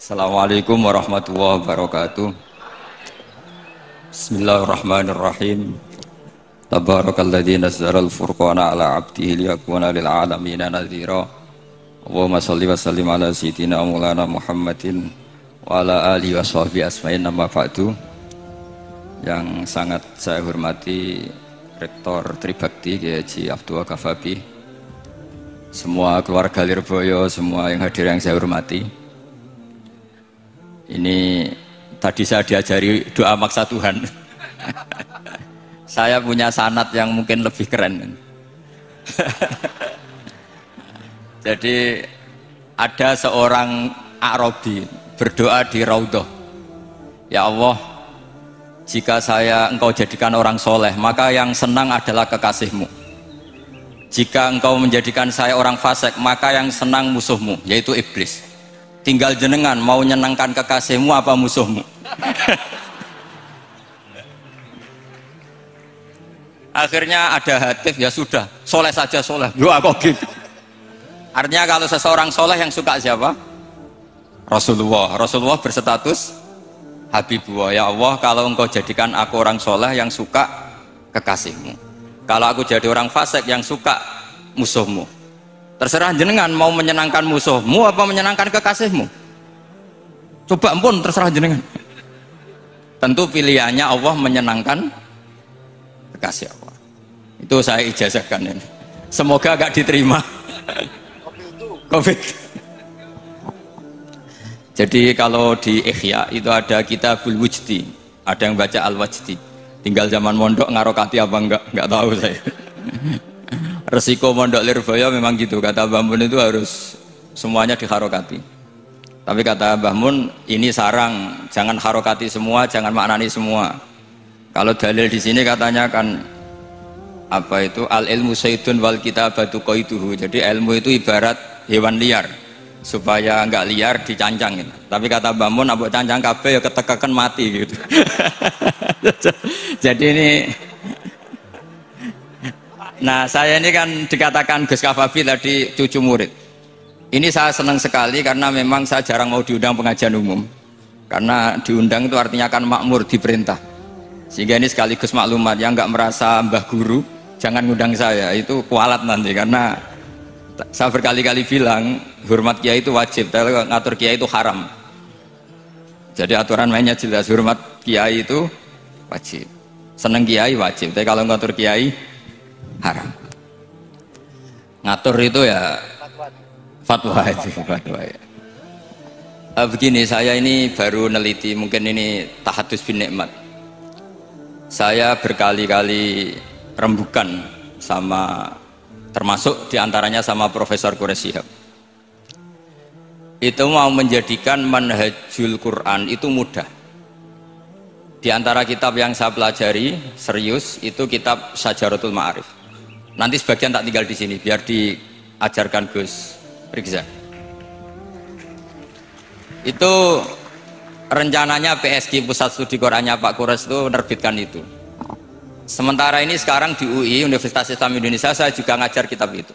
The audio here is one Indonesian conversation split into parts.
Assalamualaikum warahmatullahi wabarakatuh. Bismillahirrahmanirrahim. Tabarakalladzi nazzala al-furqana ala 'abdihi liyakuna lil 'alamina nadhira. Allahumma shalli wa sallim ala sayyidina maulana Muhammadin wa ala alihi wa sahbihi asma'in, amma ba'du. Yang sangat saya hormati Rektor Tribakti Kiai Haji Abdul Ghafabi, semua keluarga Lirboyo, semua yang hadir yang saya hormati. Ini tadi saya diajari doa maksa Tuhan. Saya punya sanad yang mungkin lebih keren. Jadi ada seorang Arabi berdoa di Raudhah, ya Allah, jika engkau jadikan orang soleh, maka yang senang adalah kekasihmu. Jika engkau menjadikan saya orang fasik, maka yang senang musuhmu, yaitu iblis. Tinggal jenengan mau nyenangkan kekasihmu apa musuhmu. Akhirnya ada hadis, ya sudah, soleh saja soleh. Doa kok gitu. Artinya kalau seseorang soleh yang suka siapa? Rasulullah. Rasulullah berstatus Habibullah. Ya Allah, kalau engkau jadikan aku orang soleh yang suka kekasihmu, kalau aku jadi orang fasik yang suka musuhmu. Terserah jenengan mau menyenangkan musuhmu apa menyenangkan kekasihmu. Coba ampun, terserah jenengan. Tentu pilihannya Allah menyenangkan kekasih Allah. Itu saya ijazahkan ini. Semoga agak diterima. Covid. Jadi kalau di Ihya itu ada Kitabul Wujdi, ada yang baca Al-Wajdi. Tinggal zaman mondok ngarokati apa enggak tahu saya. Resiko mondok Lirboyo memang gitu, kata Mbah Mun itu harus semuanya diharokati. Tapi kata Mbah Mun, ini sarang, jangan harokati semua, jangan maknani semua. Kalau dalil di sini katanya kan apa itu, al ilmu sayyidun wal kitabatu qaiduhu. Jadi ilmu itu ibarat hewan liar, supaya enggak liar dicancang gitu. Tapi kata Mbah Mun, abok cancang kabeh ya ketekaken mati gitu. Jadi ini, nah saya ini kan dikatakan Gus Ghafabi tadi cucu murid. Ini saya senang sekali karena memang saya jarang mau diundang pengajian umum. Karena diundang itu artinya kan makmur, diperintah. Sehingga ini sekaligus maklumat, yang nggak merasa mbah guru jangan ngundang saya, itu kualat nanti. Karena saya berkali-kali bilang hormat kiai itu wajib, tapi ngatur kiai itu haram. Jadi aturan mainnya jelas, hormat kiai itu wajib, seneng kiai wajib, tapi kalau ngatur kiai haram. Ngatur itu ya fatwa itu, fatwa ya. Begini, saya ini baru neliti, mungkin ini tahadus bin nikmat. Saya berkali-kali rembukan sama, termasuk diantaranya sama Profesor Quraish Shihab. Itu mau menjadikan manhajul Quran itu mudah. Di antara kitab yang saya pelajari serius itu kitab Syajaratul Ma'arif. Nanti sebagian tak tinggal di sini biar diajarkan Gus Rikza. Itu rencananya PSG, Pusat Studi Qurannya Pak Quraish, itu menerbitkan itu. Sementara ini sekarang di UI Universitas Islam Indonesia saya juga ngajar kitab itu.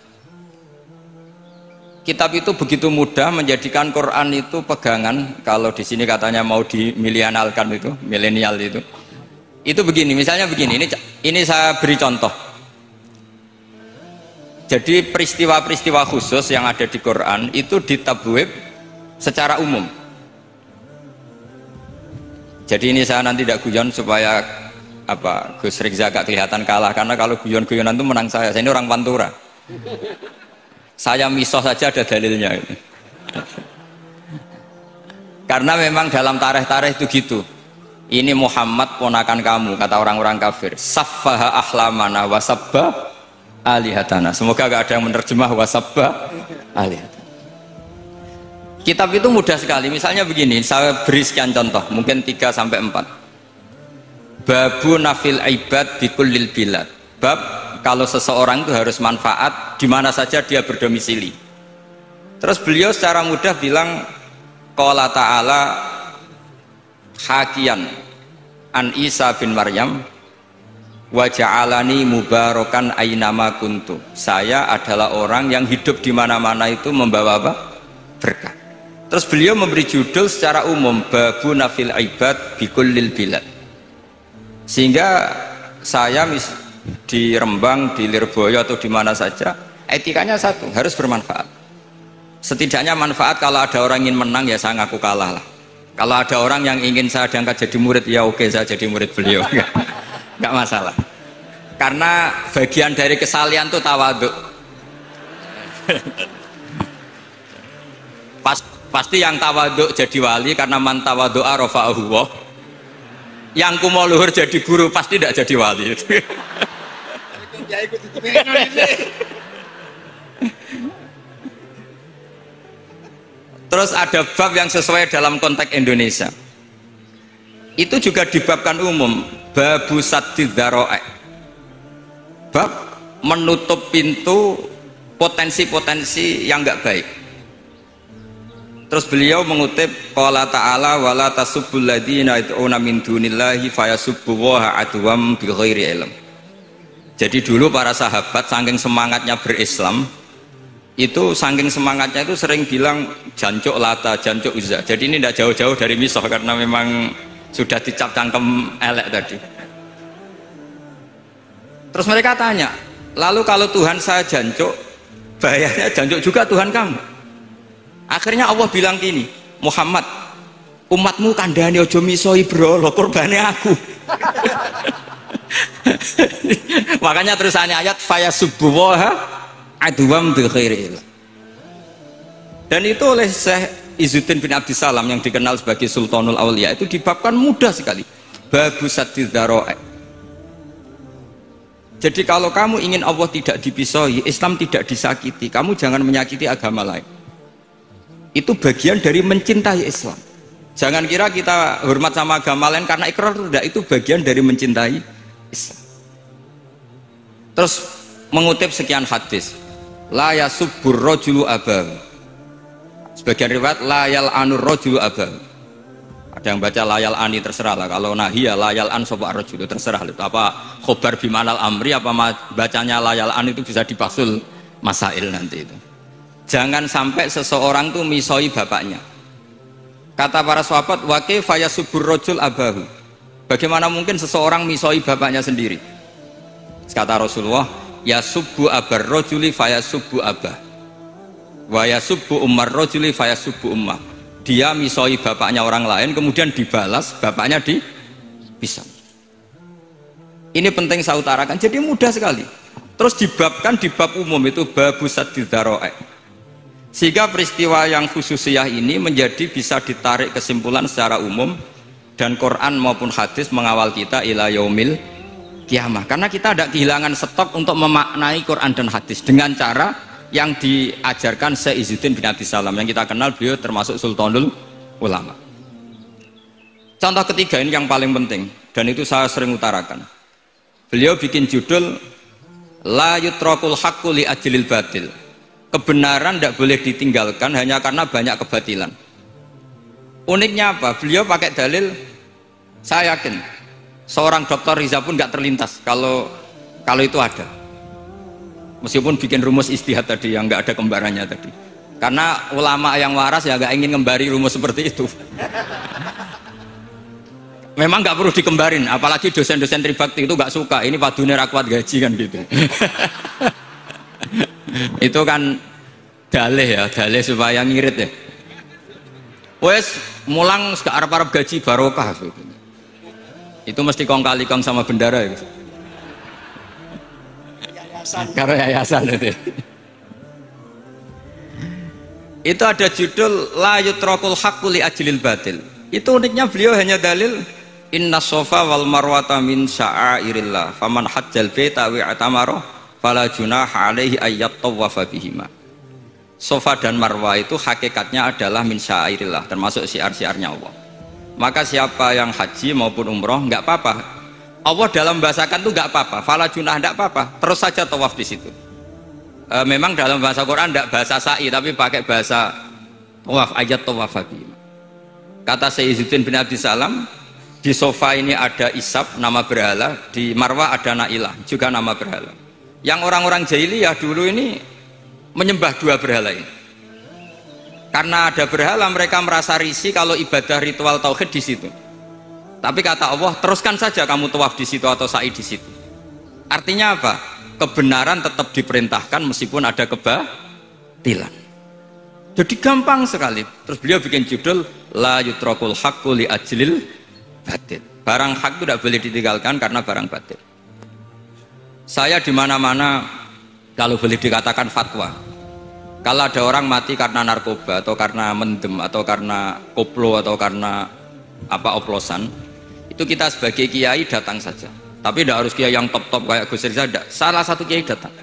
Kitab itu begitu mudah menjadikan Quran itu pegangan. Kalau di sini katanya mau dimilenialkan itu, milenial itu. Itu begini, misalnya begini, ini saya beri contoh. Jadi peristiwa-peristiwa khusus yang ada di Quran itu ditabwib secara umum. Jadi ini saya nanti tidak guyon supaya apa Gus Rikza gak kelihatan kalah, karena kalau guyon-guyonan itu menang saya. Saya ini orang Pantura. Saya misoh saja ada dalilnya. Karena memang dalam tarikh-tarikh itu gitu. Ini Muhammad ponakan kamu, kata orang-orang kafir. Saffaha ahlamana wasabba alihatana. Semoga gak ada yang menerjemah wasabba alihatana. Kitab itu mudah sekali. Misalnya begini, saya beri sekian contoh, mungkin 3 sampai 4. Babu nafil ibad bikullil bilad. Bab kalau seseorang itu harus manfaat di mana saja dia berdomisili. Terus beliau secara mudah bilang, qala ta'ala hakian an Isa bin Maryam wa ja'alani mubarakan ainama kuntu. Saya adalah orang yang hidup di mana-mana itu membawa apa? Berkah. Terus beliau memberi judul secara umum Babu Nafil Ibad Bikullil Bilad. Sehingga saya di Rembang, di Lirboyo atau di mana saja, etikanya satu, harus bermanfaat. Setidaknya manfaat kalau ada orang ingin menang ya saya ngaku kalah lah. Kalau ada orang yang ingin saya diangkat jadi murid ya oke, saya jadi murid beliau. Nggak masalah. Karena bagian dari kesalian itu tawaduk. Pasti yang tawaduk jadi wali karena man tawadu'a rafa'ahu Allah. Yang kumo luhur jadi guru pasti tidak jadi wali. Terus ada bab yang sesuai dalam konteks Indonesia. Itu juga dibabkan umum, babu saddid dzara'i. Bab menutup pintu potensi-potensi yang enggak baik. Terus beliau mengutip qala ta'ala wala tasubbul ladzina yad'una min dunillahi fayasubbullaha adwam bighairi ilm. Jadi dulu para sahabat saking semangatnya berislam, itu saking semangatnya itu sering bilang jancuk Lata, jancuk Uzza. Jadi ini tidak jauh-jauh dari misoh karena memang sudah dicap cangkem elek tadi. Terus mereka tanya, lalu kalau Tuhan saya jancuk, bahayanya jancuk juga Tuhan kamu. Akhirnya Allah bilang gini, Muhammad, umatmu kandhane aja misoi brolo, korbane aku. Makanya terusannya ayat fayasubbuha adwam bi khairil. Dan itu oleh Syekh Izzuddin bin Abdissalam yang dikenal sebagai Sultanul Aulia itu dibabkan mudah sekali. Babu saddid dzara'i. Jadi kalau kamu ingin Allah tidak dipisoi, Islam tidak disakiti, kamu jangan menyakiti agama lain. Itu bagian dari mencintai Islam. Jangan kira kita hormat sama agama lain karena ikrar, tidak, itu bagian dari mencintai Islam. Terus mengutip sekian hadis, la yasubbur rajulu abahu. Sebagian riwayat la yal'anur rajulu abahu. Ada yang baca la yal'ani, terserah lah. Kalau nahiya la yal'an sapa rajulu, terserah. Apa khobar bimanal amri, apa bacanya la yal'an itu bisa dipasul masail nanti itu. Jangan sampai seseorang tuh misoi bapaknya. Kata para sahabat, wa kaifa yasubbur rajul abahu. Bagaimana mungkin seseorang misoi bapaknya sendiri? Kata Rasulullah, yasubbu abar rajuli fayasubbu abah. Wa yasubbu ummar rajuli fayasubbu ummah. Dia misoi bapaknya orang lain kemudian dibalas bapaknya dipisah. Ini penting saya utarakan. Jadi mudah sekali. Terus dibabkan di bab umum itu babu saddid dzara'i. Sehingga peristiwa yang khususiyah ini menjadi bisa ditarik kesimpulan secara umum dan Quran maupun hadis mengawal kita ila yaumil kiamah. Karena kita tidak kehilangan stok untuk memaknai Quran dan hadis dengan cara yang diajarkan Syekh Izzuddin bin Abdissalam yang kita kenal, beliau termasuk Sultanul Ulama. Contoh ketiga ini yang paling penting dan itu saya sering utarakan. Beliau bikin judul la yutrakul haqqu li ajlil batil. Kebenaran tidak boleh ditinggalkan hanya karena banyak kebatilan. Uniknya apa? Beliau pakai dalil, saya yakin seorang dokter Riza pun nggak terlintas kalau itu ada. Meskipun bikin rumus istihad tadi yang nggak ada kembarannya tadi. Karena ulama yang waras ya nggak ingin ngembari rumus seperti itu. Memang nggak perlu dikembarin, apalagi dosen-dosen tribakti itu nggak suka. Ini padune ra kuat gaji kan gitu. Itu kan dalih ya, dalih supaya ngirit ya. Wes mulang ke arep-arep gaji barokah. Itu mesti kong kali kong sama bendara ya. Karo yayasan itu. Itu ada judul la yutrakul haqqu li ajlil batil. Itu uniknya beliau hanya dalil inna sofa wal marwata min sya'airillah faman hajjal baita wa atamara fala junaha alaihi ayyat tawafa bihima. Sofa dan marwah itu hakikatnya adalah min sya'airillah, termasuk syiar-syiarnya Allah. Maka siapa yang haji maupun umroh nggak apa-apa. Allah dalam bahasakan itu nggak apa-apa, fala junah nggak apa-apa, terus saja tawaf di situ. Memang dalam bahasa Quran tidak bahasa sa'i tapi pakai bahasa tawaf, ayat tawafa bihima. Kata Syekh Izzuddin bin Abdissalam, di sofa ini ada Isab nama berhala, di marwah ada Nailah juga nama berhala. Yang orang-orang jahiliyah dulu ini menyembah dua berhala ini. Karena ada berhala mereka merasa risih kalau ibadah ritual tauhid di situ. Tapi kata Allah, teruskan saja kamu tawaf di situ atau sa'i di situ. Artinya apa? Kebenaran tetap diperintahkan meskipun ada kebatilan. Jadi gampang sekali. Terus beliau bikin judul la yutrakul haqqu li ajlil batil. Barang hak itu tidak boleh ditinggalkan karena barang batil. Saya di mana-mana kalau boleh dikatakan fatwa. Kalau ada orang mati karena narkoba atau karena mendem atau karena koplo atau karena apa oplosan, itu kita sebagai kiai datang saja. Tapi tidak harus kiai yang top-top kayak Gus Rizal, salah satu kiai datang.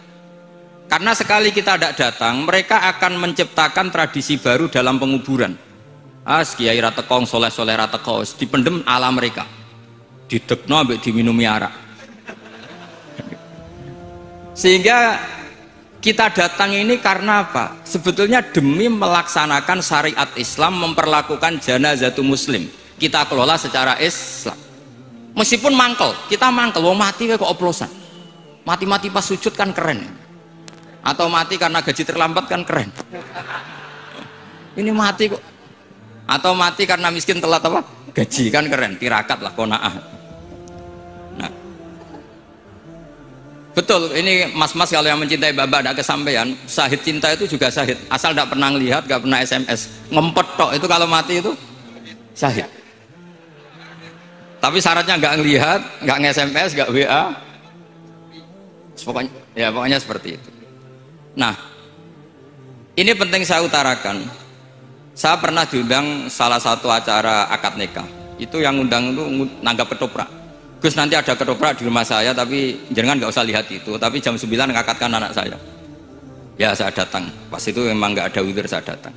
Karena sekali kita tidak datang, mereka akan menciptakan tradisi baru dalam penguburan. Kiai ratekong, soleh-soleh ratekong, dipendem ala mereka. Didekno ambek diminumi arak. Sehingga kita datang ini karena apa? Sebetulnya demi melaksanakan syariat Islam, memperlakukan janazatu muslim. Kita kelola secara Islam. Meskipun mangkel, kita mangkel, wong mati kok oplosan. Mati-mati pas sujud kan keren. Atau mati karena gaji terlambat kan keren. Ini mati kok. Atau mati karena miskin telat apa? Gaji kan keren, tirakat lah, qanaah. Nah, betul, ini mas-mas kalau yang mencintai bapak ada kesampaian, syahid cinta itu juga syahid. Asal tidak pernah lihat, tidak pernah SMS, ngempet tok itu kalau mati itu syahid. Tapi syaratnya nggak ngelihat, nggak nge-SMS, nggak WA. Pokoknya seperti itu. Nah, ini penting saya utarakan. Saya pernah diundang salah satu acara akad nikah. Itu yang undang itu nanggap ketoprak. Gus, nanti ada ketoprak di rumah saya, tapi jangan nggak usah lihat itu. Tapi jam 9 ngakatkan anak saya. Ya saya datang. Pas itu memang nggak ada udzur, saya datang.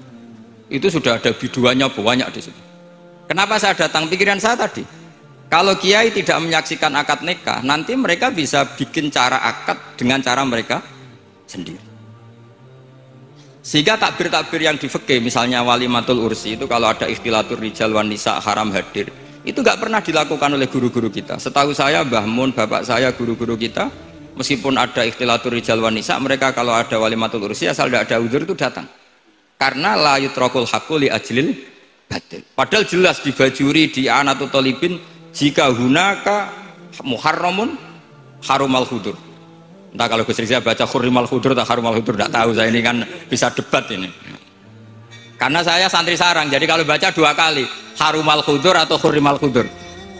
Itu sudah ada biduannya banyak di situ. Kenapa saya datang? Pikiran saya tadi, kalau kiai tidak menyaksikan akad nikah, nanti mereka bisa bikin cara akad dengan cara mereka sendiri. Sehingga takbir-takbir yang di fikih, misalnya walimatul ursi itu kalau ada ikhtilatur rijal wan nisa haram hadir, itu nggak pernah dilakukan oleh guru-guru kita. Setahu saya Mbah Mun, bapak saya, guru-guru kita, meskipun ada ikhtilatur rijal wan nisa, mereka kalau ada walimatul ursi asal tidak ada udzur itu datang. Karena la yutrakul haqqu li ajlil batil. Padahal jelas di Bajuri, di Anatut Thalibin, jika hunaka muharramun harumal hudur. Entah kalau Gus Rizal baca hurrimal hudur atau harumal hudur, tidak tahu, saya ini kan bisa debat ini. Karena saya santri sarang, jadi kalau baca dua kali harumal hudur atau hurrimal hudur.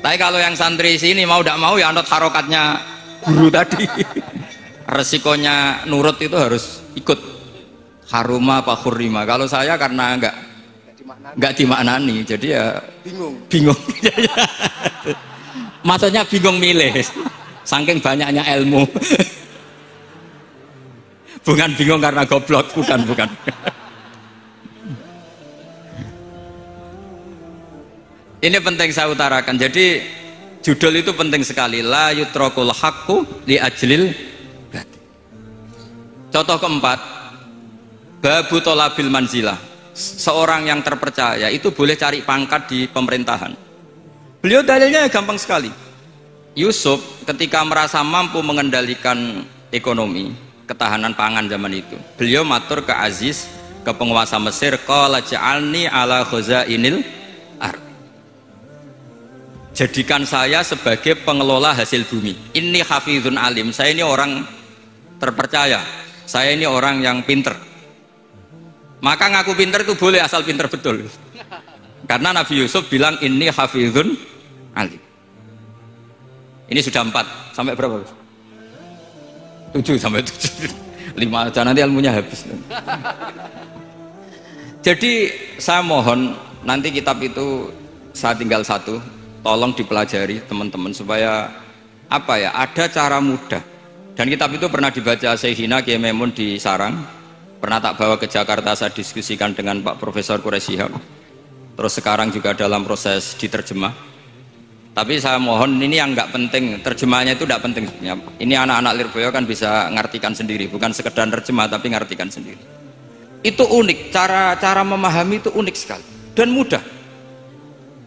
Tapi kalau yang santri sini mau tidak mau ya anut harokatnya guru tadi. Resikonya nurut itu harus ikut haruma apa hurrima. Kalau saya karena nggak dimaknani, jadi ya bingung. Maksudnya bingung milih, saking banyaknya ilmu. Bukan bingung karena goblok, bukan. Ini penting saya utarakan. Jadi judul itu penting sekali. La yutrakul haqqu li ajlil batil. Contoh keempat, babu tolabil manzilah. Seorang yang terpercaya itu boleh cari pangkat di pemerintahan. Beliau dalilnya gampang sekali. Yusuf ketika merasa mampu mengendalikan ekonomi, ketahanan pangan zaman itu, beliau matur ke Aziz, ke penguasa Mesir, qala ja'alni ala khazainil ard. Jadikan saya sebagai pengelola hasil bumi. Inni hafizun alim, saya ini orang terpercaya, saya ini orang yang pinter. Maka ngaku pinter itu boleh asal pinter betul. Karena Nabi Yusuf bilang inni hafizun alim. Ini sudah 4, sampai berapa? 7 sampai 7. 5 aja nanti ilmunya habis. Jadi saya mohon nanti kitab itu saya tinggal 1, tolong dipelajari teman-teman supaya apa ya, ada cara mudah. Dan kitab itu pernah dibaca Syekhina Kiai Maimun di Sarang, pernah tak bawa ke Jakarta, saya diskusikan dengan Pak Profesor Quraisy Shihab. Terus sekarang juga dalam proses diterjemah. Tapi saya mohon ini yang nggak penting, terjemahnya itu tidak penting. Ini anak-anak Lirboyo kan bisa ngartikan sendiri, bukan sekedar terjemah tapi ngartikan sendiri. Itu unik, cara memahami itu unik sekali dan mudah.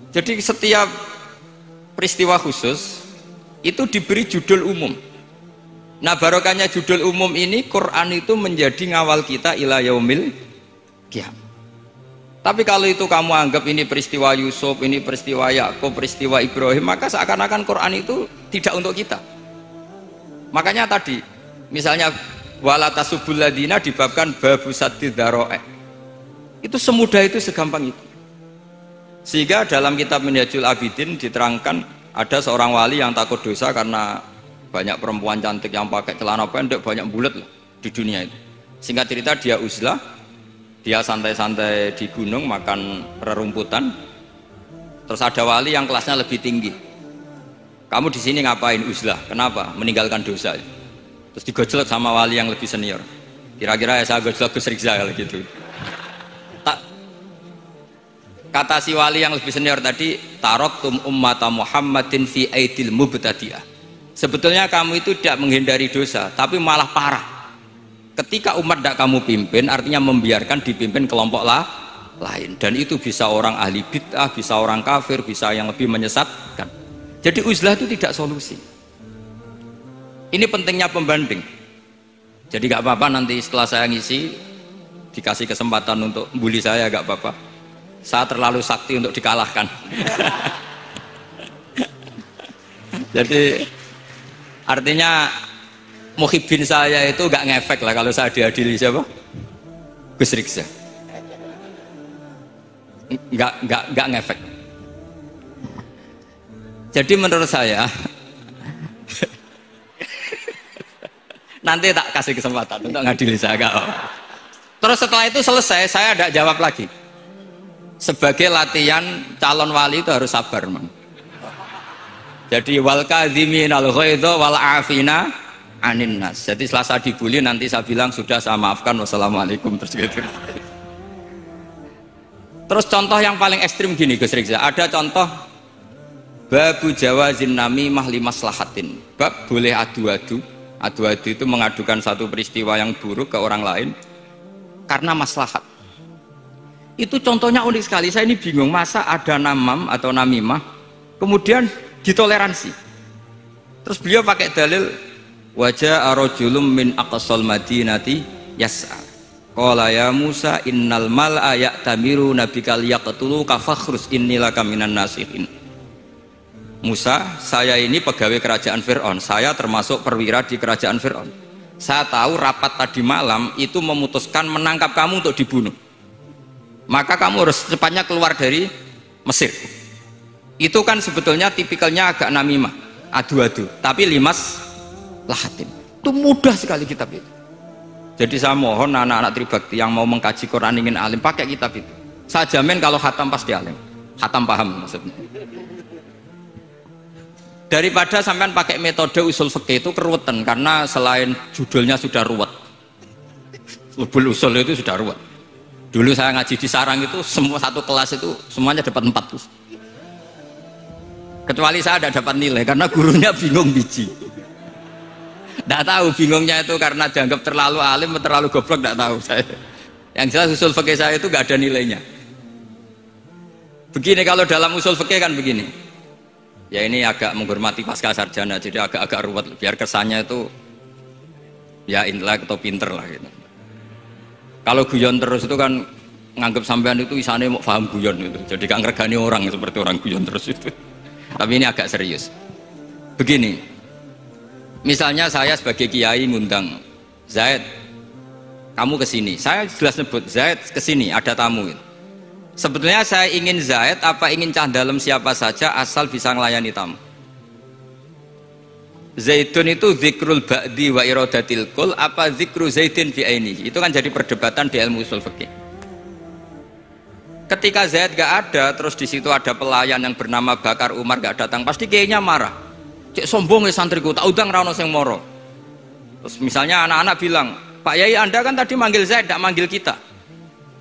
Jadi setiap peristiwa khusus itu diberi judul umum. Nah barokahnya judul umum ini, Quran itu menjadi ngawal kita ila yaumil qiyamah. Tapi kalau itu kamu anggap ini peristiwa Yusuf, ini peristiwa Yakub, peristiwa Ibrahim, maka seakan-akan Quran itu tidak untuk kita. Makanya tadi, misalnya wala tasubul ladina dibabkan babu sadid dzara'i. Itu semudah itu, segampang itu. Sehingga dalam kitab Minhajul Abidin diterangkan ada seorang wali yang takut dosa karena banyak perempuan cantik yang pakai celana pendek, banyak bulat lah di dunia itu. Singkat cerita dia uzlah, dia santai-santai di gunung makan rerumputan. Terus ada wali yang kelasnya lebih tinggi. Kamu di sini ngapain uzlah? Kenapa? Meninggalkan dosa. Terus digojlok sama wali yang lebih senior. Kira-kira ya saya gojlok Gus Rizal gitu. Kata si wali yang lebih senior tadi, taraktum ummata Muhammadin fi aidil mubtadi'ah. Sebetulnya kamu itu tidak menghindari dosa, tapi malah parah. Ketika umat tidak kamu pimpin, artinya membiarkan dipimpin kelompok lain, dan itu bisa orang ahli bid'ah, bisa orang kafir, bisa yang lebih menyesatkan. Jadi uzlah itu tidak solusi. Ini pentingnya pembanding. Jadi gak apa-apa nanti setelah saya ngisi dikasih kesempatan untuk bully saya, gak apa-apa. Saya terlalu sakti untuk dikalahkan. Jadi artinya muhibin saya itu gak ngefek lah kalau saya diadili siapa? Gus Riksa. Gak ngefek. Jadi menurut saya nanti tak kasih kesempatan untuk ngadili saya. Terus setelah itu selesai, saya tidak jawab lagi. Sebagai latihan calon wali itu harus sabar, man. Jadi wal kadhiminal ghaidha wal afina anin nas. Jadi setelah saya dibully nanti saya bilang sudah, saya maafkan, wassalamualaikum, terus gitu. Terus contoh yang paling ekstrim gini Gus Rizal, ada contoh babu jawazin namimah limaslahatin. Bab boleh adu-adu itu mengadukan satu peristiwa yang buruk ke orang lain karena maslahat. Itu contohnya unik sekali. Saya ini bingung, masa ada namam atau namimah kemudian ditoleransi. Terus beliau pakai dalil wajah arojulum min aqsal madinati yas'a qala ya Musa innal mal'a ya'tamiru nabikal yaqtulu kafakhrus innilaka minan nasihin. Musa, saya ini pegawai kerajaan Fir'aun, saya termasuk perwira di kerajaan Fir'aun. Saya tahu rapat tadi malam itu memutuskan menangkap kamu untuk dibunuh, maka kamu harus secepatnya keluar dari Mesir. Itu kan sebetulnya tipikalnya agak namimah, adu-adu, tapi limas lahatin. Itu mudah sekali kitab itu. Jadi saya mohon anak-anak Tribakti yang mau mengkaji Quran ingin alim, pakai kitab itu. Saya jamin kalau khatam pasti alim, khatam paham maksudnya. Daripada sampean pakai metode usul fikih itu keruwetan, karena selain judulnya sudah ruwet, ulul usul itu sudah ruwet. Dulu saya ngaji di Sarang itu semua satu kelas itu semuanya dapat 4 tuh. Kecuali saya tidak dapat nilai karena gurunya bingung biji. Tidak tahu bingungnya itu karena dianggap terlalu alim atau terlalu goblok, tidak tahu saya. Yang jelas usul fikih saya itu nggak ada nilainya. Begini kalau dalam usul fikih kan begini. Ya ini agak menghormati pasca sarjana, jadi agak-agak ruwet biar kesannya itu ya intelek atau pinter lah gitu. Kalau guyon terus itu kan nganggep sampean itu isane mau paham guyon itu, jadi gak ngergani orang seperti orang guyon terus itu. Tapi ini agak serius. Begini, misalnya saya sebagai kiai ngundang Zaid, kamu kesini, saya jelas sebut Zaid kesini, ada tamu gitu. Sebetulnya saya ingin Zaid apa ingin cah dalam siapa saja asal bisa melayani tamu. Zaidun itu zikrul ba'di wa iradatil kul apa zikru Zaidin fi aini. Itu kan jadi perdebatan di ilmu usul fikih. Ketika Zaid gak ada, terus di situ ada pelayan yang bernama Bakar Umar gak datang, pasti kayaknya marah. Cek sombong ya santriku, tak udang rano sing moro. Terus misalnya anak-anak bilang, Pak Yai Anda kan tadi manggil Zaid, tidak manggil kita.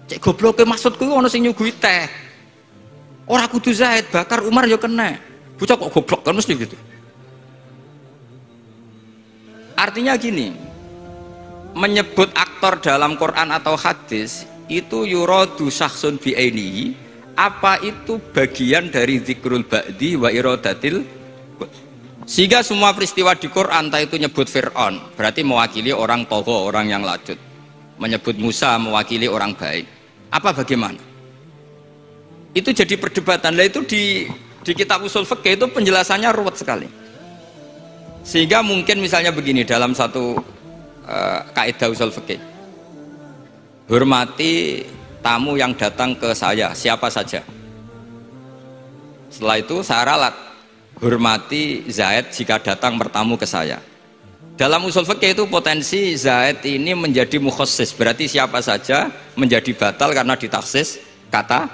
Cek goblok maksudku ono sing nyuguhi teh. Ora kudu Zaid, Bakar Umar ya kena. Bocah kok goblok kan mesti gitu. Artinya gini, menyebut aktor dalam Quran atau hadis itu yuradu syakhsun bi ainihi, apa itu bagian dari zikrul ba'di wa iradatil. Sehingga semua peristiwa di Quran entah itu nyebut Fir'aun berarti mewakili orang togo, orang yang lacut. Menyebut Musa mewakili orang baik. Apa bagaimana? Itu jadi perdebatan. Lah itu di kitab usul fikih itu penjelasannya ruwet sekali. Sehingga mungkin misalnya begini dalam satu kaidah usul fikih. Hormati tamu yang datang ke saya, siapa saja. Setelah itu saya ralat, hormati Zaid jika datang bertamu ke saya. Dalam usul fikih itu potensi Zaid ini menjadi mukhassis, berarti siapa saja menjadi batal karena ditaksis kata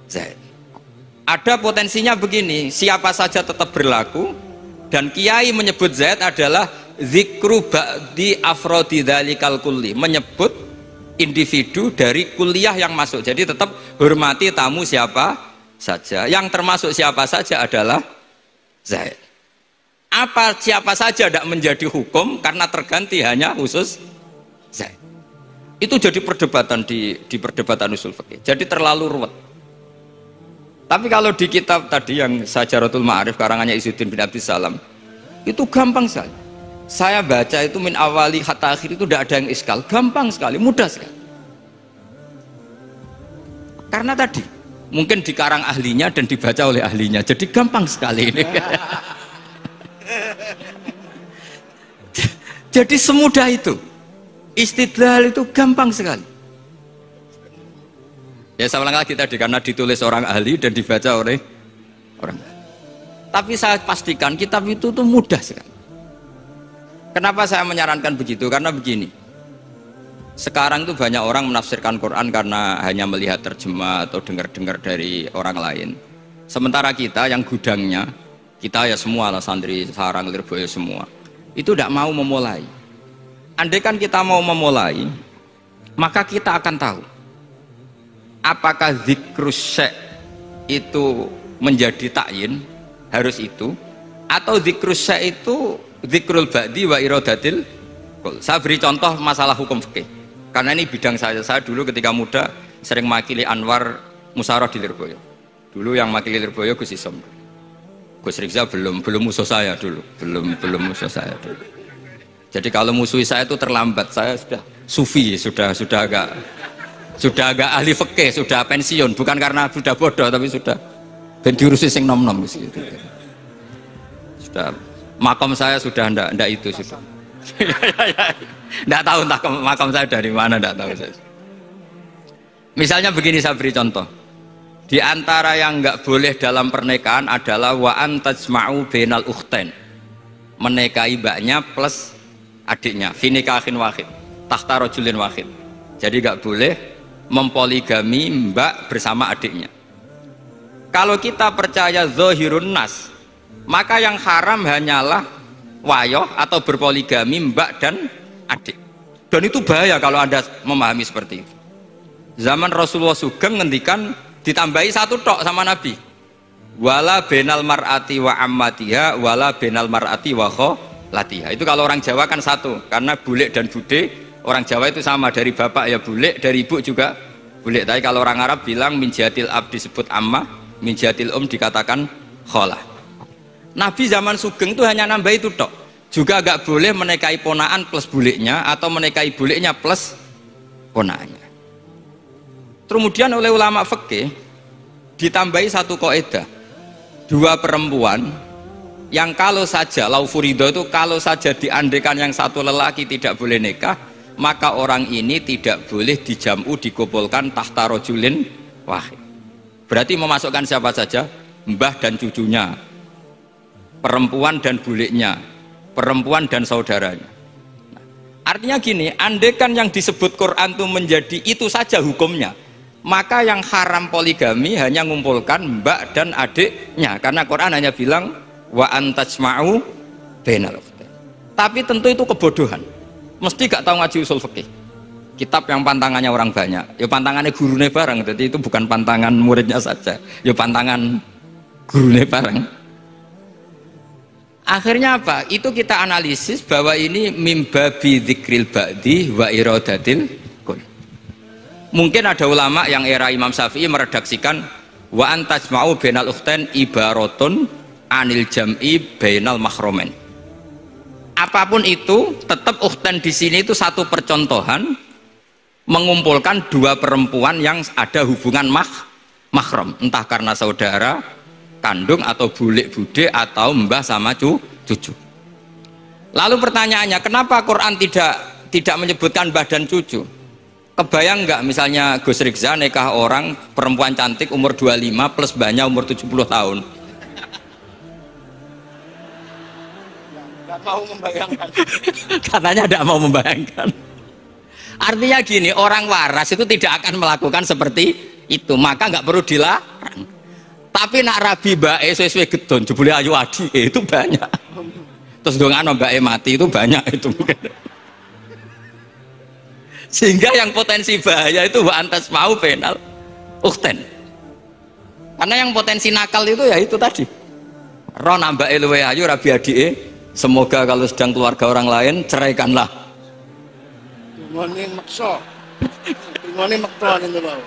Zaid. Ada potensinya begini, siapa saja tetap berlaku, dan kiai menyebut Zaid adalah zikru ba'di afrodi dzalikal kulli, menyebut individu dari kuliah yang masuk. Jadi tetap hormati tamu siapa saja, yang termasuk siapa saja adalah Zaid. Apa siapa saja tidak menjadi hukum karena terganti hanya khusus Zaid. Itu jadi perdebatan di perdebatan usul fikih. Jadi terlalu ruwet. Tapi kalau di kitab tadi yang Syajaratul Ma'arif karangannya Izzuddin bin Abdissalam itu gampang sekali. Saya baca itu min awali hatta akhir itu tidak ada yang iskal, gampang sekali, mudah sekali. Karena tadi mungkin dikarang ahlinya dan dibaca oleh ahlinya, jadi gampang sekali ini. Jadi semudah itu, istidlal itu gampang sekali. Ya saya ulang lagi tadi karena ditulis orang ahli dan dibaca oleh orang ahli. Tapi saya pastikan kitab itu tuh mudah sekali. Kenapa saya menyarankan begitu? Karena begini. Sekarang itu banyak orang menafsirkan Quran karena hanya melihat terjemah atau dengar-dengar dari orang lain. Sementara kita yang gudangnya, kita ya semua lah santri sarang Lirboyo semua, itu tidak mau memulai. Andai kan kita mau memulai, maka kita akan tahu apakah zikrus syekh itu menjadi takyin harus itu, atau zikrus syekh itu zikrul ba'di wa iradatil qul. Saya beri contoh masalah hukum fikih karena ini bidang saya dulu ketika muda sering makili Anwar Musyawarah di Lirboyo. Dulu yang makili Lirboyo Gus Isom, Gus Rizal belum musuh saya dulu, belum musuh saya dulu. Jadi kalau musuhi saya itu terlambat, saya sudah sufi, sudah agak ahli fikih, sudah pensiun, bukan karena sudah bodoh tapi sudah ben diurusi sing nom-nom gitu. Sudah makam saya sudah ndak itu sudah. Ndak tahu entah makam saya dari mana, ndak tahu saya. Misalnya begini, saya beri contoh. Di antara yang nggak boleh dalam pernikahan adalah wa antajma'u bainal ukhtain. Menikahi mbaknya plus adiknya, fi nikahin wahid, tahta rajulin wahid. Jadi nggak boleh mempoligami mbak bersama adiknya. Kalau kita percaya zahirun nas, maka yang haram hanyalah wayoh atau berpoligami mbak dan adik. Dan itu bahaya kalau Anda memahami seperti itu. Zaman Rasulullah Sugeng ngendikan ditambahi satu tok sama Nabi. Wala benal mar'ati wa ammatiha wala benal mar'ati wa kholatiha. Itu kalau orang Jawa kan satu, karena bulek dan bude orang Jawa itu sama, dari bapak ya bulek, dari ibu juga bulek. Tapi kalau orang Arab bilang min jihatil ab disebut ammah, min jihatil dikatakan kholah. Nabi zaman Sugeng itu hanya nambah itu tok. Juga agak boleh menikahi ponaan plus buleknya atau menikahi buleknya plus ponaannya. Kemudian oleh ulama fikih ditambahi satu kaidah, dua perempuan yang kalau saja laufurido itu kalau saja diandekan yang satu lelaki tidak boleh nikah, maka orang ini tidak boleh dijamu dikumpulkan tahta rajulin wahid. Berarti memasukkan siapa saja, mbah dan cucunya, perempuan dan buleknya, perempuan dan saudaranya. Nah, artinya gini, andekan yang disebut Quran itu menjadi itu saja hukumnya, maka yang haram poligami hanya mengumpulkan mbak dan adiknya, karena Quran hanya bilang wa antajma'u bainal ukhtain. Tapi tentu itu kebodohan. Mesti gak tahu ngaji usul fikih. Kitab yang pantangannya orang banyak, ya pantangannya gurunya bareng. Jadi itu bukan pantangan muridnya saja, ya pantangan gurunya bareng. Akhirnya apa? Itu kita analisis bahwa ini mimbabi dzikril ba'di wa iradatil qul. Mungkin ada ulama yang era Imam Syafi'i meredaksikan wa antajma'u bainal ukhtain ibaratun anil jam'i bainal mahromen. Apapun itu, tetap ukhtain di sini itu satu percontohan mengumpulkan dua perempuan yang ada hubungan mahram, entah karena saudara kandung atau bulik bude atau mbah sama cucu. Lalu pertanyaannya, kenapa Quran tidak menyebutkan mbah dan cucu? Kebayang nggak misalnya Gus Rikza nikah orang perempuan cantik umur 25 plus mbahnya umur 70 tahun? Nggak mau membayangkan. Katanya tidak mau membayangkan. Artinya gini, orang waras itu tidak akan melakukan seperti itu, maka nggak perlu dilarang. Tapi nak rabi bae sesuai gedon jebule ayu adi itu banyak. Terus dongano bae mati itu banyak itu. Sehingga yang potensi bahaya itu wa antas mau penal ukten. Karena yang potensi nakal itu ya itu tadi. Ro nambake luwe ayu rabi adike, semoga kalau sedang keluarga orang lain ceraikanlah. Ngene maksa. Ngene maksa itu mau.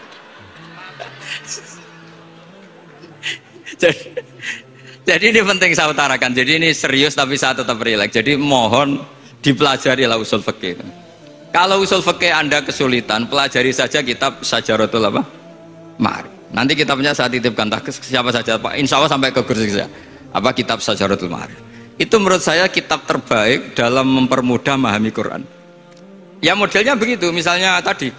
Jadi ini penting saya utarakan. Jadi ini serius tapi saya tetap rileks. Jadi mohon dipelajari lah usul fikih. Kalau usul fikih Anda kesulitan, pelajari saja kitab Syajaratul apa? Ma'arif. Nanti kitabnya saya titipkan ke siapa saja Pak. Insya Allah sampai ke kursi saya. Apa kitab Syajaratul Ma'arif. Itu menurut saya kitab terbaik dalam mempermudah memahami Quran. Ya modelnya begitu. Misalnya tadi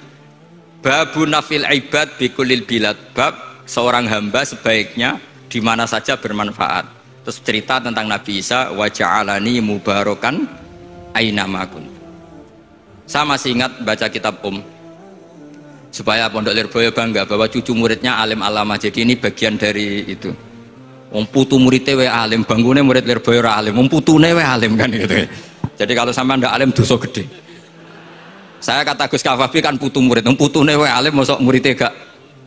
babu nafil ibad bikulil bilad, bab seorang hamba sebaiknya di mana saja bermanfaat. Terus cerita tentang Nabi Isa, wa ja'alani mubarakan aina ma kuntu. Saya masih ingat baca kitab supaya Pondok Lirboyo bangga bahwa cucu muridnya alim alama. Jadi ini bagian dari itu. Wong putu muridnya we alim, bangunnya murid Lirboyo ra alim, wong putune we alim kan gitu. Jadi kalau sampai ndak alim dosa gede. Saya kata Gus Kafabi kan putu murid, wong putune we alim mosok muridnya gak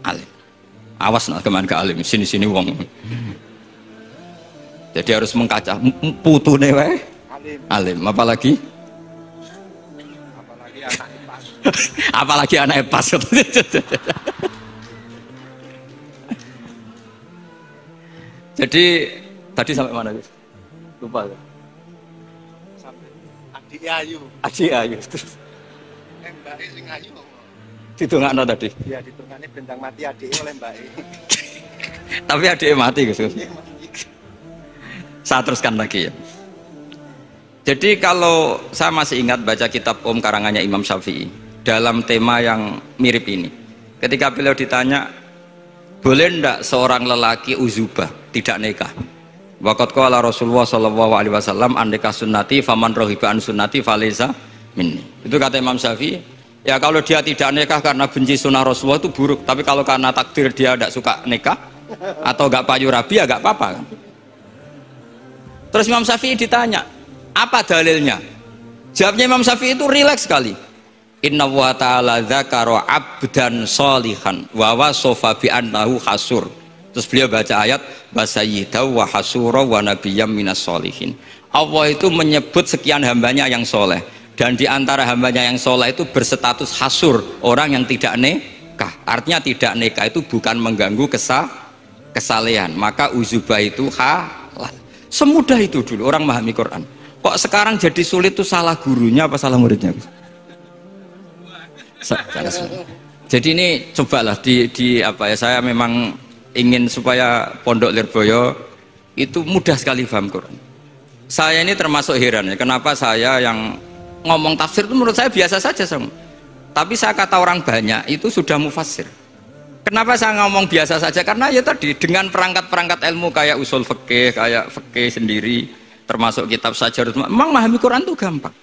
alim. Awas nak keman gak alim, sini-sini wong. Jadi harus mengkaca putune we alim, apalagi apalagi anak pas. Jadi tadi sampai mana guys? Lupa ya. Sampai Adi Ayu. Adi Ayu. Mbak sing ayu. Ditungakno tadi. Iya, ditungane bentang mati adike oleh Mbak. Tapi adike mati guys. Saya teruskan lagi ya. Jadi kalau saya masih ingat baca kitab karangannya Imam Syafi'i dalam tema yang mirip ini. Ketika beliau ditanya, boleh ndak seorang lelaki uzubah tidak nikah? Waqat qala Rasulullah sallallahu alaihi wasallam an nikah sunnati faman rohiba an sunnati falaysa minni. Itu kata Imam Syafi'i. Ya kalau dia tidak nikah karena benci sunnah Rasulullah itu buruk. Tapi kalau karena takdir dia tidak suka nikah atau gak payu rabi ya gak apa-apa. Terus Imam Syafi'i ditanya, apa dalilnya? Jawabnya Imam Syafi'i itu rileks sekali. Inna wa ta'ala dzakara abdan sholihan wa wasofa bi annahu hasur. Terus beliau baca ayat wasayyidaw wa hasura wa nabiyyam minas sholihin. Allah itu menyebut sekian hambanya yang soleh, dan di antara hambanya yang soleh itu berstatus hasur, orang yang tidak nikah. Artinya tidak nikah itu bukan mengganggu kesalehan, maka uzubah itu halal. Semudah itu dulu orang memahami Quran. Kok sekarang jadi sulit tuh salah gurunya apa salah muridnya? Jadi ini cobalah di apa ya, saya memang ingin supaya Pondok Lirboyo itu mudah sekali paham Quran. Saya ini termasuk heran ya, kenapa saya yang ngomong tafsir itu menurut saya biasa saja sama. Tapi saya kata orang banyak itu sudah mufassir. Kenapa saya ngomong biasa saja? Karena ya tadi dengan perangkat-perangkat ilmu kayak usul fikih, kayak fikih sendiri, termasuk kitab Syajaratul Ma'arif, memang memahami Quran itu gampang.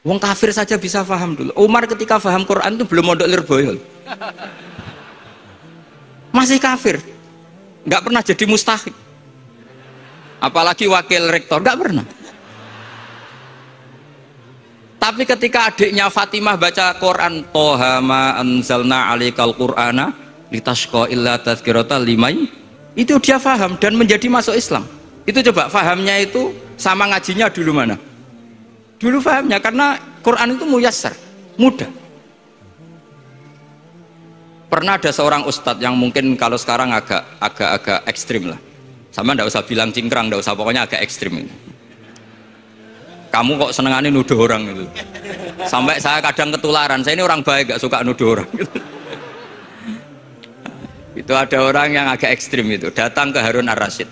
Wong kafir saja bisa paham dulu. Umar ketika paham Quran itu belum Pondok Lirboyo. Masih kafir. Nggak pernah jadi mustahik. Apalagi wakil rektor, nggak pernah. Tapi ketika adiknya Fatimah baca Quran, Toha ma anzalna alaikal qur'ana litashqa illa tazkiratan limai, itu dia paham dan menjadi masuk Islam. Itu coba fahamnya itu sama ngajinya dulu mana? Dulu fahamnya karena Quran itu muyassar, mudah. Pernah ada seorang ustadz yang mungkin kalau sekarang agak ekstrim lah. Sama ndak usah bilang cingkrang, ndak usah, pokoknya agak ekstrim ini. Kamu kok senengannya nuduh orang gitu. Sampai saya kadang ketularan, saya ini orang baik gak suka nuduh orang gitu. Itu ada orang yang agak ekstrim itu, datang ke Harun ar-Rasyid.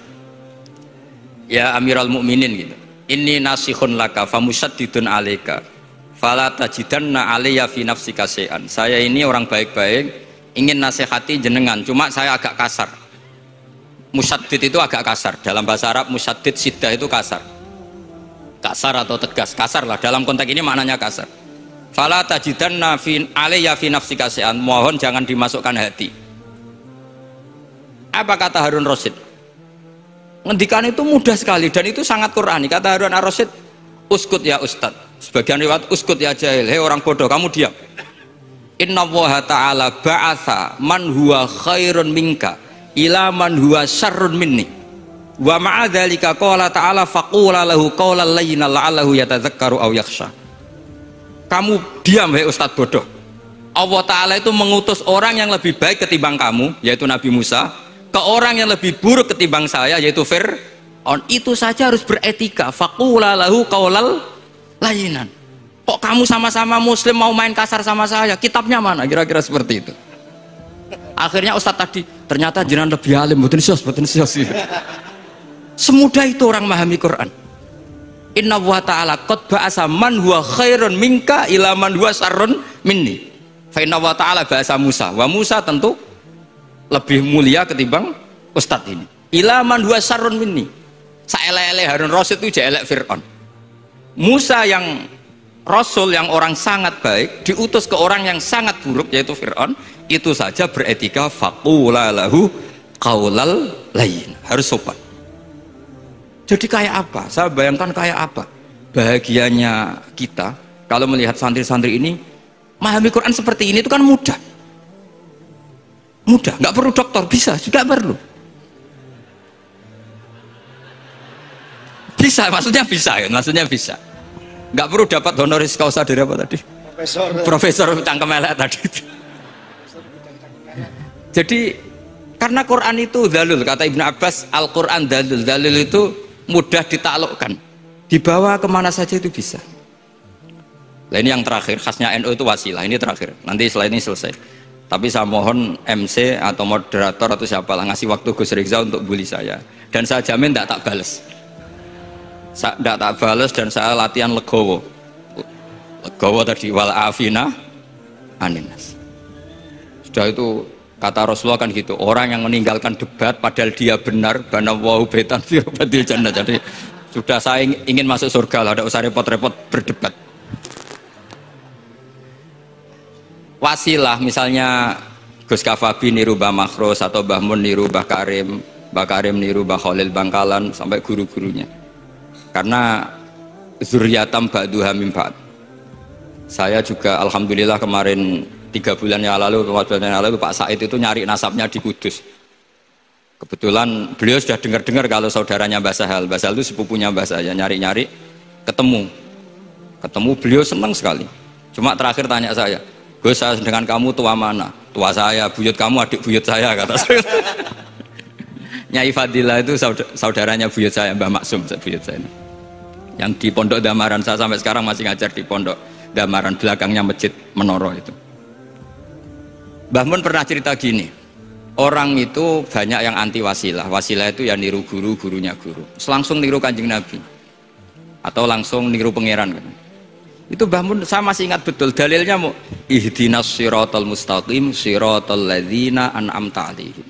Ya Amirul Mukminin gitu. Inni nasihun laka famusyaddidun alaika. Fala tajidanna alayya fi nafsika syai'an. Saya ini orang baik-baik, ingin nasihati jenengan, cuma saya agak kasar. Musyaddid itu agak kasar. Dalam bahasa Arab musyaddid siddah itu kasar. Kasar atau tegas, kasar lah. Dalam konteks ini maknanya kasar. Fala tajidanna fi alayya fi nafsika syai'an. Mohon jangan dimasukkan hati. Apa kata Harun Rasyid? Ngendikan itu mudah sekali dan itu sangat Qur'ani. Kata Harun ar-Rasyid, uskut ya ustad. Sebagian riwayat uskut ya jahil. Hei orang bodoh, kamu diam. Inna Allaha ta'ala ba'atha man huwa khairun minka ila man huwa syarrun minni. Wa ma'adzalika qala ta'ala faqula lahu qawlan layyinan la'allahu yatadzakkaru aw yakhsha. Kamu diam hei ustad bodoh. Allah Ta'ala itu mengutus orang yang lebih baik ketimbang kamu, yaitu Nabi Musa, ke orang yang lebih buruk ketimbang saya, yaitu Fir'aun. Itu saja harus beretika. Faqula lahu qaulal layyinan. Kok kamu sama-sama muslim mau main kasar sama saya? Kitabnya mana? Kira-kira seperti itu. Akhirnya Ustadz tadi, ternyata jenengan lebih alim, mboten sios. Semudah itu orang memahami Quran. Inna wa ta'ala qad ba'asa man huwa khairun minka ila man huwa syarrun minni. Fa inna wa ta'ala ba'asa Musa. Wa Musa tentu lebih mulia ketimbang Ustadz ini. Ila man huwa syarrun minni. Saelek-elek Harun Rasyid itu jelek Fir'aun. Musa yang Rasul yang orang sangat baik diutus ke orang yang sangat buruk yaitu Fir'aun. Itu saja beretika faqula lahu qaulal layyin. Harus sopan. Jadi kayak apa? Saya bayangkan kayak apa bahagianya kita kalau melihat santri-santri ini memahami Quran seperti ini. Itu kan mudah. Mudah, nggak perlu dokter, bisa, juga perlu. Bisa, maksudnya bisa ya, maksudnya bisa. Nggak perlu dapat honoris causa dari apa tadi? Profesor cangkem elek tadi. Jadi karena Quran itu dalil, kata Ibnu Abbas, Al-Quran dalil. Dalil itu mudah ditaklukkan, dibawa kemana saja itu bisa. Nah ini yang terakhir, khasnya NU itu wasilah. Ini terakhir, nanti setelah ini selesai. Tapi saya mohon MC atau moderator atau siapalah ngasih waktu Gus Rizal untuk bully saya. Dan saya jamin tidak tak balas. Tidak tak balas dan saya latihan legowo. Legowo tadi wal afina aninas. Sudah itu kata Rasulullah kan gitu. Orang yang meninggalkan debat padahal dia benar, bana wahu betan fi badil jannah. Jadi sudah saya ingin masuk surga lah, tidak usah repot-repot berdebat. Wasilah misalnya Gus Kafabi niru Mbah Makhrus atau Mbah Mun niru Mbah Karim niru Mbah Khalil Bangkalan sampai guru-gurunya. Karena zuriyatam ba'duha min ba'd. Saya juga alhamdulillah kemarin 3 bulan yang lalu, 4 bulan yang lalu Pak Said itu nyari nasabnya di Kudus. Kebetulan beliau sudah dengar-dengar kalau saudaranya Mbah Sahal. Mbah Sahal itu sepupunya Mbah saya, nyari-nyari ketemu beliau senang sekali. Cuma terakhir tanya saya, Gus, saya dengan kamu tua mana? Tua saya, buyut kamu adik buyut saya, kata saya. Nyai Fadilah itu saudaranya buyut saya, Mbah Maksum, buyut saya. Yang di Pondok Damaran, saya sampai sekarang masih ngajar di Pondok Damaran, belakangnya Masjid Menoro itu. Mbah Mun pernah cerita gini, orang itu banyak yang anti wasilah. Wasilah itu ya niru guru, gurunya guru. Langsung niru Kanjeng Nabi. Atau langsung niru pangeran kan. Itu Mbah Mun saya masih ingat betul dalilnya mau ihdinas siratal mustaqim siratal ladzina an'amta 'alaihim.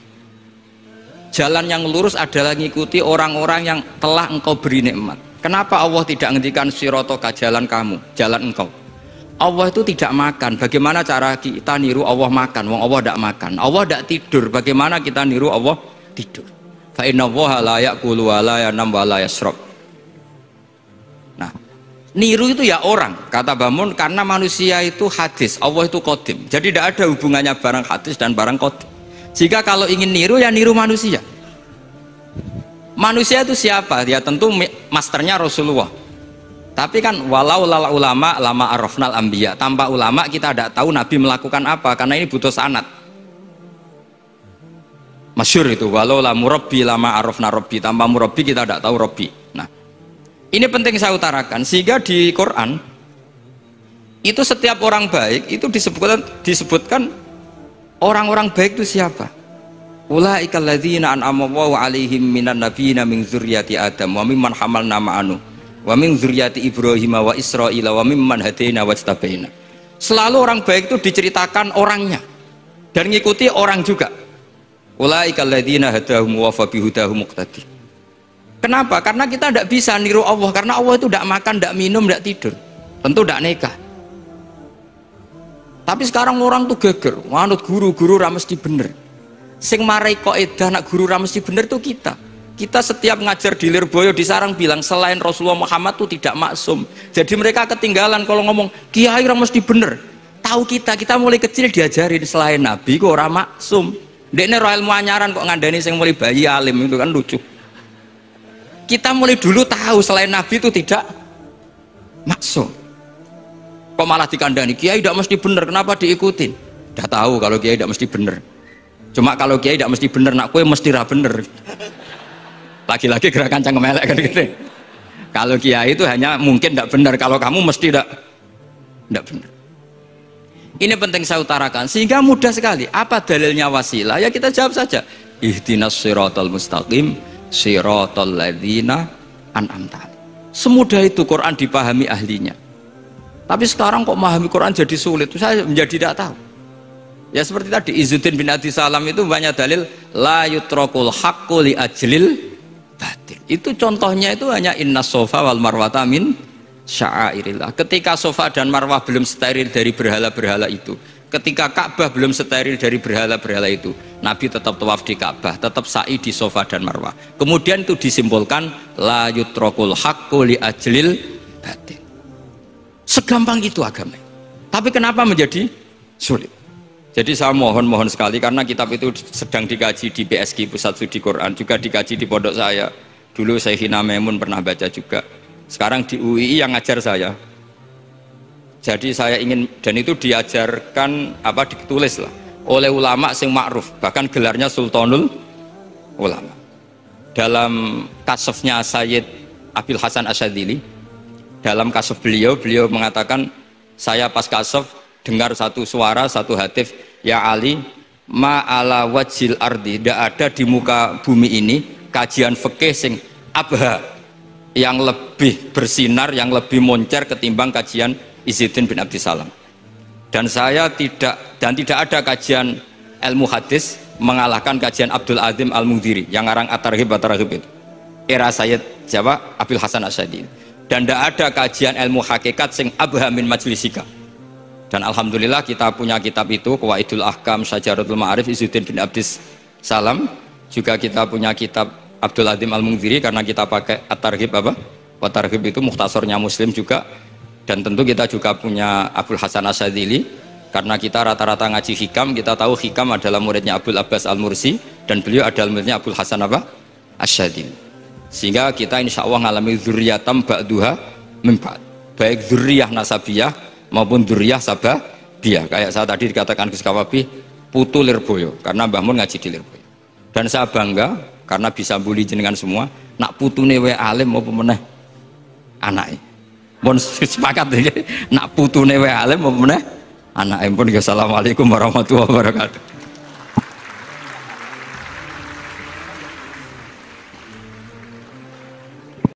Jalan yang lurus adalah mengikuti orang-orang yang telah engkau beri nikmat. Kenapa Allah tidak ngendikan siratoka jalan kamu, jalan engkau? Allah itu tidak makan. Bagaimana cara kita niru Allah makan? Wong Allah tidak makan. Allah tidak tidur. Bagaimana kita niru Allah tidur? Fa inna Allaha la ya'kulu wa la yanam wa la yashrab. Nah, niru itu ya orang, kata Bamun, karena manusia itu hadis, Allah itu qadim. Jadi tidak ada hubungannya barang hadis dan barang qadim. Jika kalau ingin niru ya niru manusia. Manusia itu siapa? Ya tentu masternya Rasulullah. Tapi kan walau lala ulama lama arafnal anbiya. Tanpa ulama kita tidak tahu Nabi melakukan apa, karena ini butuh sanad. Masyhur itu walau la murabbi lama arafna rabbi. Tanpa murabbi kita tidak tahu rabbi. Nah, ini penting saya utarakan sehingga di Quran itu setiap orang baik itu disebutkan orang-orang baik itu siapa? Ulaikal ladzina an'ama Allahu 'alaihim minan nabiyina min dzurriyyati Adam wa mimman hamalna ma'anu wa min dzurriyyati Ibrahim wa Israila wa mimman hadaina wajtabaina. Selalu orang baik itu diceritakan orangnya dan ngikuti orang juga. Ulaikal ladzina hadahum wa fa bihudahum muqtadi. Kenapa? Karena kita tidak bisa niru Allah, karena Allah itu tidak makan, tidak minum, tidak tidur, tentu tidak nikah. Tapi sekarang orang tuh geger, manut guru-guru ra mesti bener. Sing marai kaidah nak guru ra mesti bener tuh kita. Kita setiap ngajar di Lirboyo di Sarang bilang selain Rasulullah Muhammad tuh tidak maksum. Jadi mereka ketinggalan kalau ngomong kiai ra mesti bener. Tahu kita mulai kecil diajarin selain Nabi kok ora maksum. Dekne ro ilmu anyaran kok ngandani sing mulai bayi alim, itu kan lucu. Kita mulai dulu tahu selain Nabi itu tidak maksum. Kok malah dikandani kiai tidak mesti bener, kenapa diikutin? Udah tahu kalau kiai tidak mesti bener. Cuma kalau kiai tidak mesti bener, nak kue mesti ra bener. Lagi-lagi gerakan cangkem elek kan gitu. Kalau kiai itu hanya mungkin tidak benar, kalau kamu mesti tidak benar. Ini penting saya utarakan sehingga mudah sekali. Apa dalilnya wasilah? Ya kita jawab saja. Ihdinas siratal mustaqim, siratal ladzina an'amta. Semudah itu Quran dipahami ahlinya. Tapi sekarang kok memahami Quran jadi sulit. Saya menjadi tidak tahu. Ya seperti tadi Izzuddin bin Abdi Salam itu banyak dalil la yutrakul haqqu li ajlil batil. Itu contohnya itu hanya inna sofa wal marwata min sya'airillah. Ketika sofa dan marwah belum steril dari berhala-berhala itu, ketika Ka'bah belum steril dari berhala-berhala itu, Nabi tetap tawaf di Ka'bah, tetap sa'i di sofa dan marwah. Kemudian itu disimpulkan la yutrakul haqqu li ajlil batil. Segampang itu agama. Tapi kenapa menjadi sulit? Jadi saya mohon sekali, karena kitab itu sedang dikaji di PSG Pusat Studi Quran, juga dikaji di pondok saya. Dulu Syekhina Maimun pernah baca juga. Sekarang di UII yang ngajar saya. Jadi saya ingin, dan itu diajarkan ditulis lah oleh ulama sing ma'ruf, bahkan gelarnya Sultanul Ulama. Dalam kasofnya Sayyid Abil Hasan Asyadzili, dalam kasuf beliau mengatakan, saya pas kasuf dengar satu suara, satu hatif, ya Ali, ma'ala wajil ardi, tidak ada di muka bumi ini kajian fikih sing abha, yang lebih bersinar, yang lebih moncer ketimbang kajian Izzuddin bin Abdi Salam. Dan tidak ada kajian ilmu hadis mengalahkan kajian Abdul Azim Al-Mundhiri yang ngarang At-Targhib itu. Era Sayyid Jawa Abil Hasan Asyadzili. Dan tidak ada kajian ilmu hakikat sing abha min majlisika. Dan alhamdulillah kita punya kitab itu, Qawaidul Ahkam Syajaratul Ma'arif Izzuddin bin Abdi Salam. Juga kita punya kitab Abdul Azim Al-Mundhiri, karena kita pakai At-Targhib At-Targhib itu mukhtasornya Muslim juga. Dan tentu kita juga punya Abul Hasan Asyadzili, karena kita rata-rata ngaji hikam, kita tahu hikam adalah muridnya Abdul Abbas Al-Mursi, dan beliau adalah muridnya Abul Hasan Asyadzili. Sehingga kita insya Allah ngalami dzurriyatam ba'duha min ba'd, baik dzurriyah nasabiyah maupun dzurriyah sababiyah. Kayak saya tadi dikatakan Gus Kawabi putu Lirboyo, karena Mbah Mun ngaji di Lirboyo. Dan saya bangga karena bisa bully jenengan semua, nak putune wae alim apa meneh anake. Mun sepakat iki, nak putune wae alim apa meneh anake. Pun assalamualaikum warahmatullahi wabarakatuh.